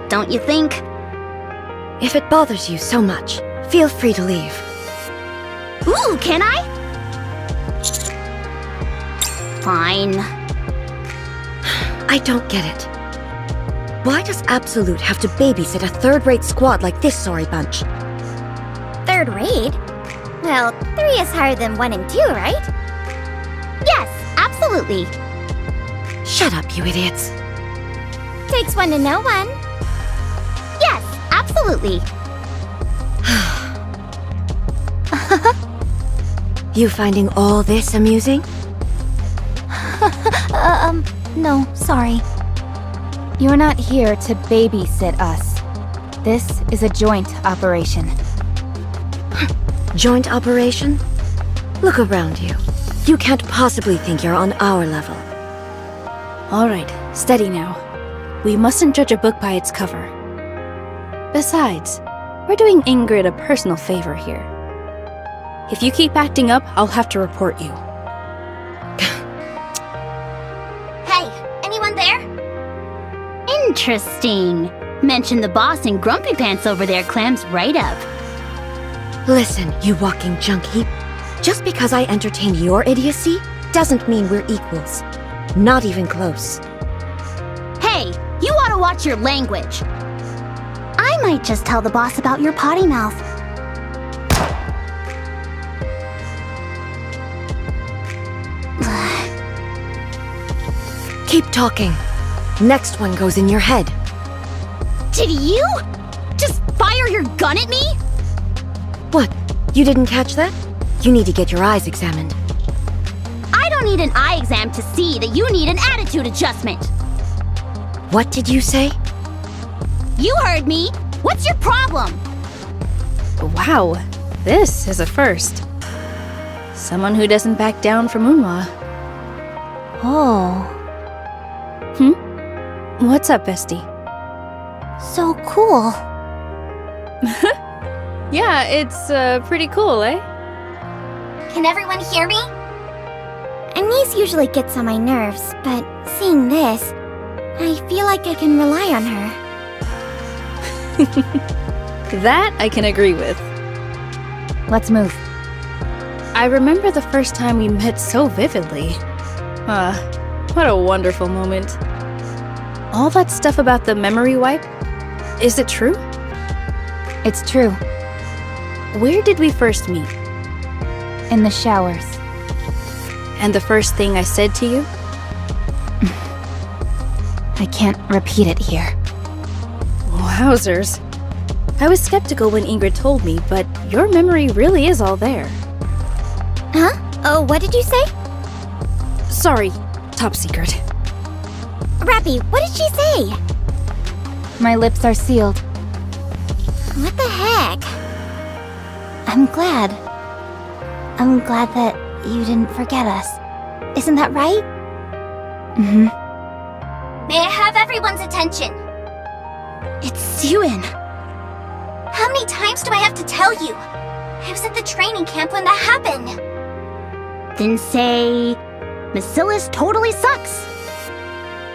don't you think? If it bothers you so much, feel free to leave. Ooh, can I? Fine. I don't get it. Why does Absolute have to babysit a third-rate squad like this sorry bunch? Third rate? Well, 3 is higher than 1 and 2, right? Yes, absolutely. Shut up, you idiots. Takes 1 to know 1. Yes, absolutely. You finding all this amusing? No, sorry. You're not here to babysit us. This is a joint operation. Joint operation? Look around you. You can't possibly think you're on our level. Alright, steady now. We mustn't judge a book by its cover. Besides, we're doing Ingrid a personal favor here. If you keep acting up, I'll have to report you. Hey, anyone there? Interesting. Mention the boss and Grumpy Pants over there clams right up. Listen, you walking junk heap. Just because I entertain your idiocy doesn't mean we're equals. Not even close. Hey, you ought to watch your language. I might just tell the boss about your potty mouth. Keep talking. Next one goes in your head. Did you just fire your gun at me? What? You didn't catch that? You need to get your eyes examined. I don't need an eye exam to see that you need an attitude adjustment. What did you say? You heard me. What's your problem? Wow, this is a first. Someone who doesn't back down from Unwa. Oh, What's up, bestie? so cool. Yeah, it's pretty cool, eh? Can everyone hear me? Anise usually gets on my nerves, but seeing this, I feel like I can rely on her. That I can agree with. Let's move. I remember the first time we met so vividly. What a wonderful moment. All that stuff about the memory wipe, is it true? It's true. Where did we first meet? In the showers. And the first thing I said to you? I can't repeat it here. Wowzers. I was skeptical when Ingrid told me, but your memory really is all there. Huh? Oh, what did you say? Sorry, top secret. Rappy, what did she say? My lips are sealed. What the heck? I'm glad. I'm glad that you didn't forget us. Isn't that right? Mm-hmm. May I have everyone's attention? It's Sewin. How many times do I have to tell you? I was at the training camp when that happened. Then say, Bacillus totally sucks.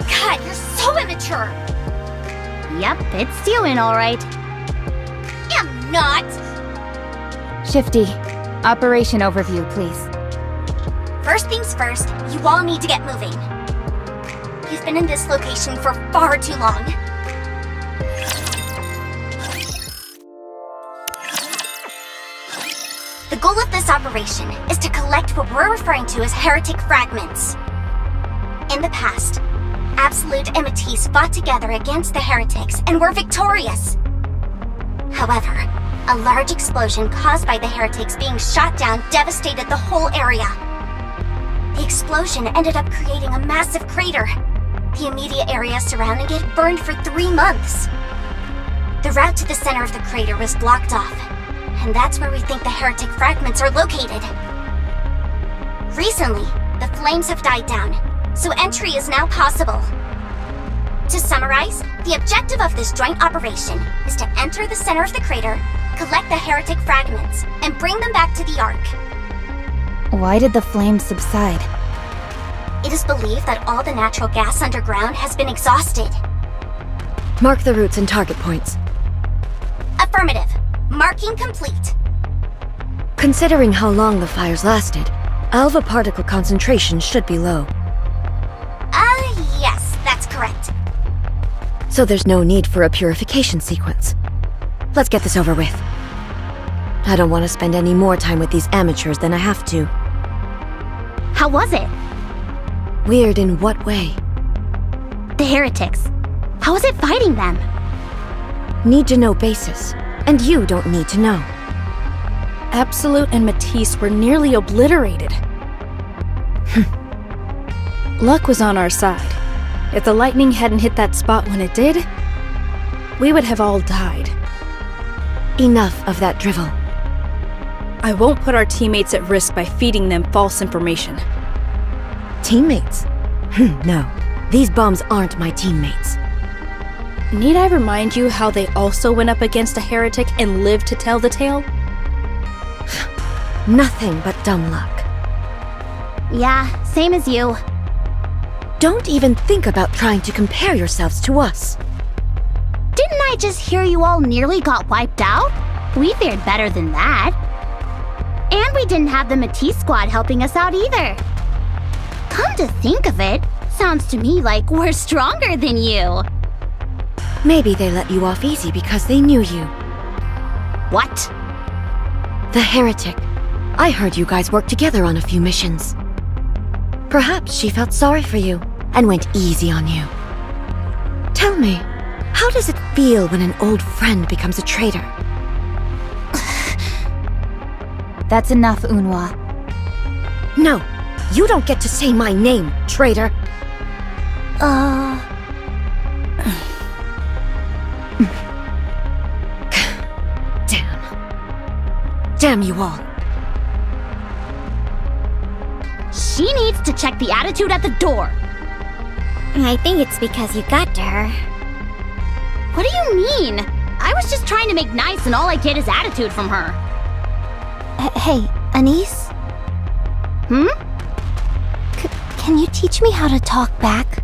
God, you're so immature. Yep, it's Sewin, all right. I'm not. Shifty, operation overview, please. First things first, you all need to get moving. You've been in this location for far too long. The goal of this operation is to collect what we're referring to as heretic fragments. In the past, Absolute and Matisse fought together against the heretics and were victorious. However, a large explosion caused by the heretics being shot down devastated the whole area. The explosion ended up creating a massive crater. The immediate area surrounding it burned for 3 months. The route to the center of the crater was blocked off, and that's where we think the heretic fragments are located. Recently, the flames have died down, so entry is now possible. To summarize, the objective of this joint operation is to enter the center of the crater, collect the heretic fragments, and bring them back to the Ark. Why did the flames subside? It is believed that all the natural gas underground has been exhausted. Mark the routes and target points. Affirmative. Marking complete. Considering how long the fires lasted, alpha particle concentration should be low. Yes, that's correct. So there's no need for a purification sequence. Let's get this over with. I don't want to spend any more time with these amateurs than I have to. How was it? Weird in what way? The heretics. How was it fighting them? Need to know basis. And you don't need to know. Absolute and Matisse were nearly obliterated. Luck was on our side. If the lightning hadn't hit that spot when it did, we would have all died. Enough of that drivel. I won't put our teammates at risk by feeding them false information. Teammates? No, these bombs aren't my teammates. Need I remind you how they also went up against a heretic and lived to tell the tale? Nothing but dumb luck. Yeah, same as you. Don't even think about trying to compare yourselves to us. Didn't I just hear you all nearly got wiped out? We fared better than that. And we didn't have the Matisse squad helping us out either. Come to think of it, sounds to me like we're stronger than you. Maybe they let you off easy because they knew you. What? The heretic. I heard you guys worked together on a few missions. Perhaps she felt sorry for you and went easy on you. Tell me, how does it feel when an old friend becomes a traitor? That's enough, Unhwa. No, you don't get to say my name, traitor. Damn you all. She needs to check the attitude at the door. I think it's because you got to her. What do you mean? I was just trying to make nice and all I get is attitude from her. Hey, Anise? Can you teach me how to talk back?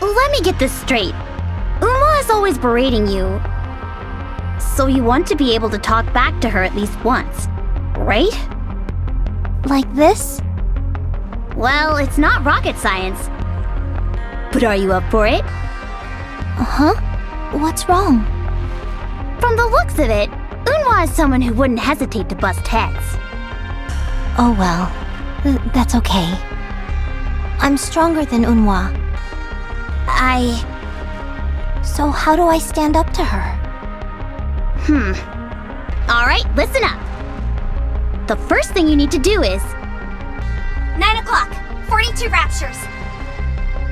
Let me get this straight. Uma is always berating you. So you want to be able to talk back to her at least once, right? Like this? Well, it's not rocket science. But are you up for it? Uh-huh. What's wrong? From the looks of it, Unhwa is someone who wouldn't hesitate to bust heads. Oh well. That's okay. I'm stronger than Unhwa. So how do I stand up to her? Alright, listen up. The first thing you need to do is... 9 o'clock. 42 Raptures.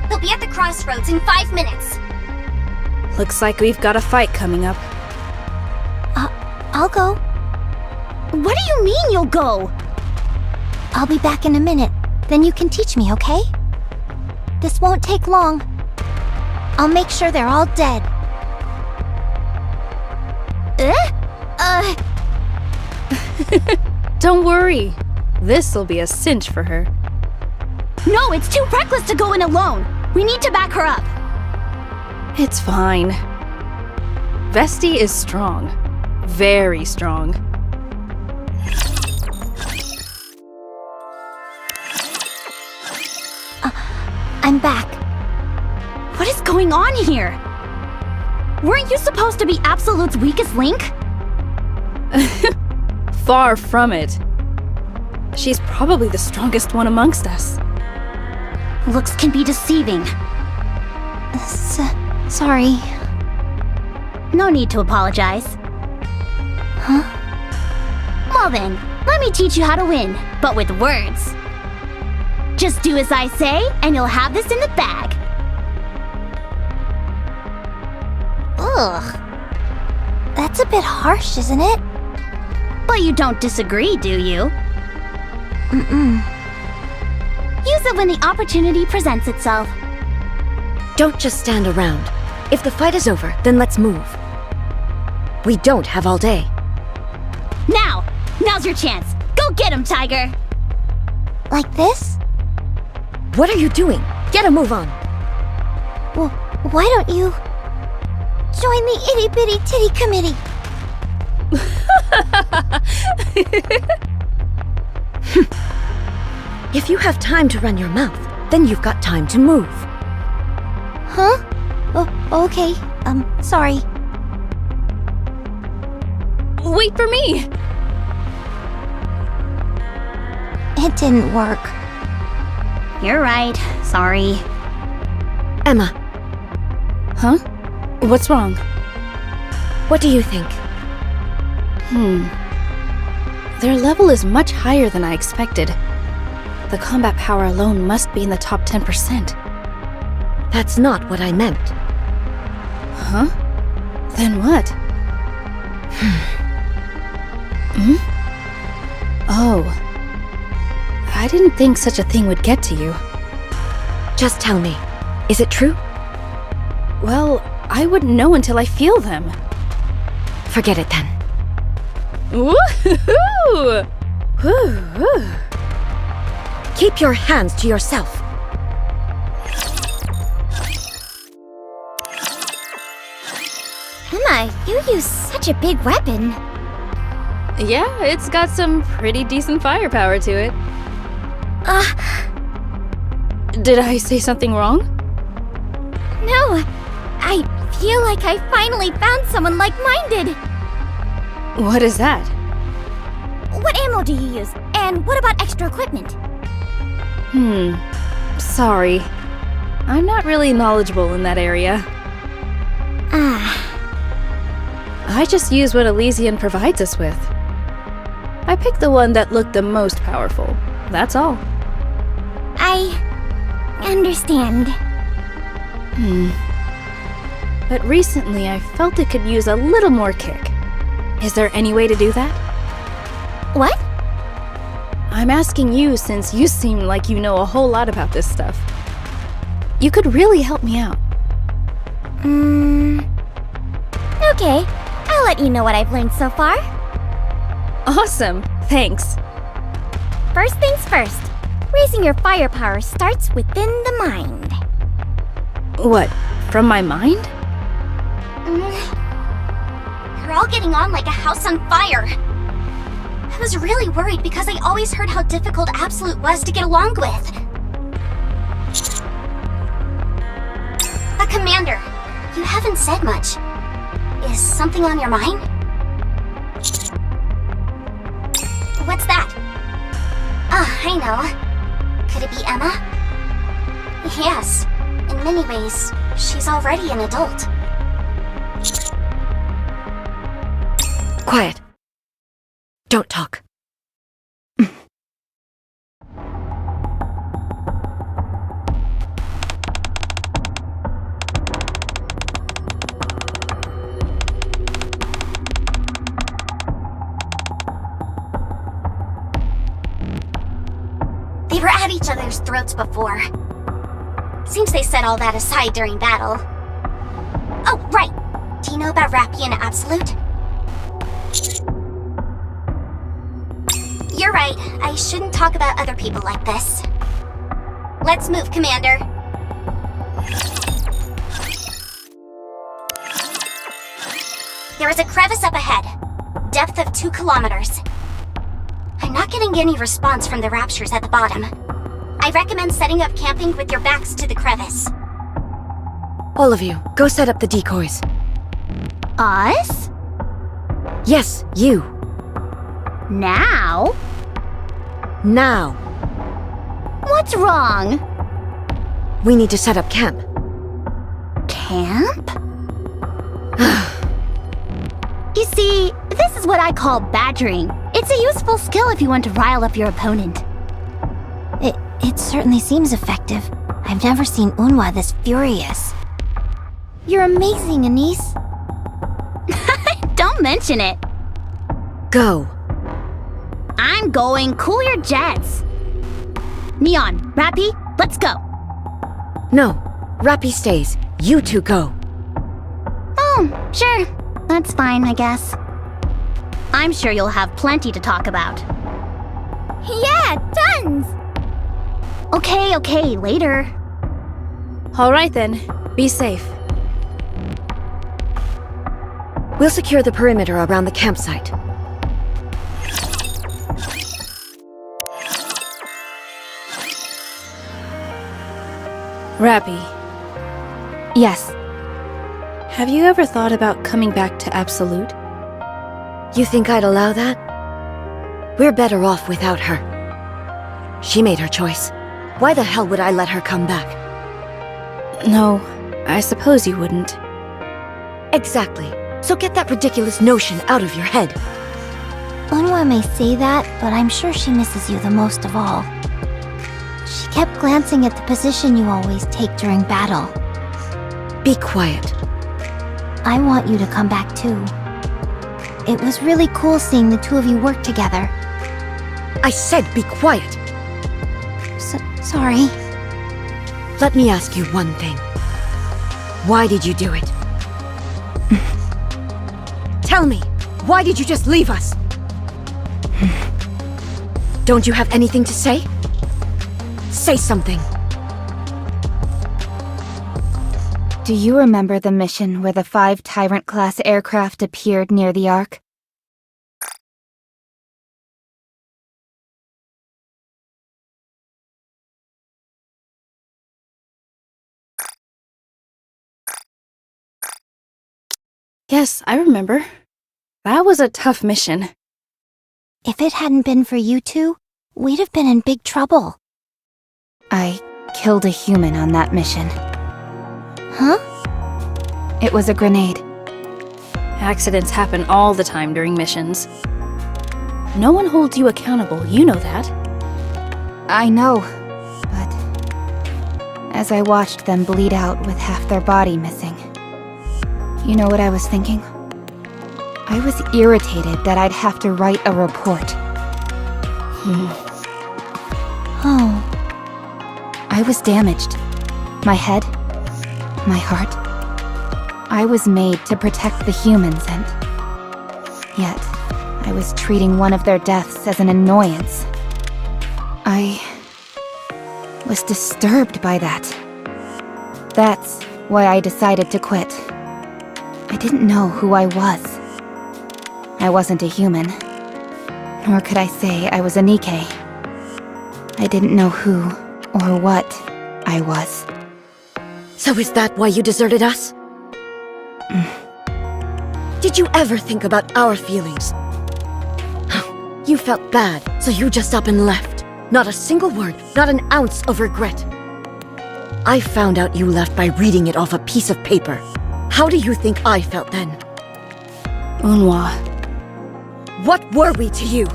They'll be at the crossroads in 5 minutes. Looks like we've got a fight coming up. I'll go. What do you mean you'll go? I'll be back in a minute. Then you can teach me, okay? This won't take long. I'll make sure they're all dead. Don't worry. This'll be a cinch for her. No, it's too reckless to go in alone. We need to back her up. It's fine. Vesti is strong. Very strong. I'm back. What is going on here? Weren't you supposed to be Absolute's weakest link? Far from it. She's probably the strongest one amongst us. Looks can be deceiving. Sorry. No need to apologize. Huh? Well then, let me teach you how to win, but with words. Just do as I say, and you'll have this in the bag. Ugh. That's a bit harsh, isn't it? But you don't disagree, do you? Use it when the opportunity presents itself. Don't just stand around. If the fight is over, then let's move. We don't have all day. Now's your chance. Go get him, Tiger! Like this? What are you doing? Get a move on. Well, why don't you join the itty bitty titty committee? If you have time to run your mouth, then you've got time to move. Huh? Oh, okay. Sorry. Wait for me! It didn't work. You're right. Sorry. Emma, Huh? What's wrong? what do you think? Their level is much higher than I expected. The combat power alone must be in the top 10%. That's not what I meant. Huh? Then what? Oh. I didn't think such a thing would get to you. Just tell me, is it true? Well, I wouldn't know until I feel them. Forget it then. Woohoo! Woo-hoo. Keep your hands to yourself. Emma, you use such a big weapon. Yeah, it's got some pretty decent firepower to it. Did I say something wrong? No. I feel like I finally found someone like-minded. What is that? What ammo do you use? And what about extra equipment? Sorry. I'm not really knowledgeable in that area. I just use what Elysian provides us with. I picked the one that looked the most powerful. That's all. I understand. But recently I felt it could use a little more kick. Is there any way to do that? What? I'm asking you since you seem like you know a whole lot about this stuff. You could really help me out. Okay. I'll let you know what I've learned so far. Awesome, thanks. First things first. Raising your firepower starts within the mind. What, from my mind? You're all getting on like a house on fire. I was really worried because I always heard how difficult Absolute was to get along with. But Commander, you haven't said much. Is something on your mind? What's that? I know. Could it be Emma? Yes. In many ways, she's already an adult. Quiet. Don't talk. They were at each other's throats before. Seems they set all that aside during battle. Oh, right! Do you know about Rappy and Absolute? You're right. I shouldn't talk about other people like this. Let's move, Commander. There is a crevice up ahead. Depth of 2 kilometers. I'm not getting any response from the Raptures at the bottom. I recommend setting up camping with your backs to the crevice. All of you, go set up the decoys. Us? Yes, you. Now? Now. What's wrong? We need to set up camp. Camp? You see, this is what I call badgering. It's a useful skill if you want to rile up your opponent. It certainly seems effective. I've never seen Unhwa this furious. You're amazing, Anise. Don't mention it. Go. I'm going. Cool your jets. Neon, Rappy, let's go. No, Rappy stays. You two go. Oh, sure. That's fine, I guess. I'm sure you'll have plenty to talk about. Yeah, tons! Okay, later. Alright then, be safe. We'll secure the perimeter around the campsite. Rappy, Yes. have you ever thought about coming back to Absolute? You think I'd allow that? We're better off without her. She made her choice. Why the hell would I let her come back? No, I suppose you wouldn't. Exactly. So get that ridiculous notion out of your head. Unwa may say that, but I'm sure she misses you the most of all. She kept glancing at the position you always take during battle. Be quiet. I want you to come back too. It was really cool seeing the two of you work together. I said be quiet. Sorry. Let me ask you one thing. Why did you do it? Tell me, why did you just leave us? Don't you have anything to say? Say something. Do you remember the mission where the 5 Tyrant-class aircraft appeared near the Ark? Yes, I remember. That was a tough mission. If it hadn't been for you two, we'd have been in big trouble. I killed a human on that mission. Huh? It was a grenade. Accidents happen all the time during missions. No one holds you accountable, you know that. I know, but as I watched them bleed out with half their body missing, you know what I was thinking? I was irritated that I'd have to write a report. Oh. I was damaged. My head, my heart. I was made to protect the humans, and yet I was treating one of their deaths as an annoyance. I was disturbed by that. That's why I decided to quit. I didn't know who I was. I wasn't a human, nor could I say I was a Nikke. I didn't know who or what I was. So is that why you deserted us? Did you ever think about our feelings? You felt bad, so you just up and left. Not a single word, not an ounce of regret. I found out you left by reading it off a piece of paper. How do you think I felt then? Unwa. What were we to you?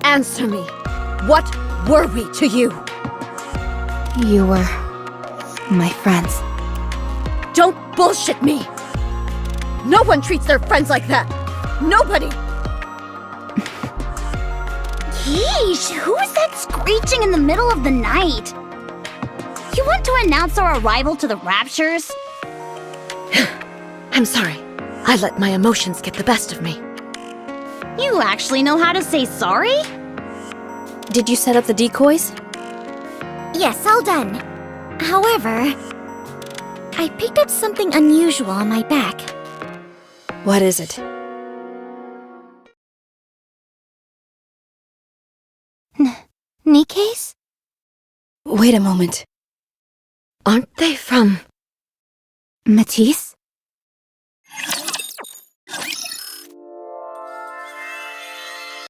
Answer me. What were we to you? You were my friends. Don't bullshit me! No one treats their friends like that! Nobody! Yeesh, who is that screeching in the middle of the night? You want to announce our arrival to the Raptures? I'm sorry. I let my emotions get the best of me. You actually know how to say sorry? Did you set up the decoys? Yes, all done. However, I picked up something unusual on my back. What is it? Nikke's? Wait a moment. Aren't they from... Matisse?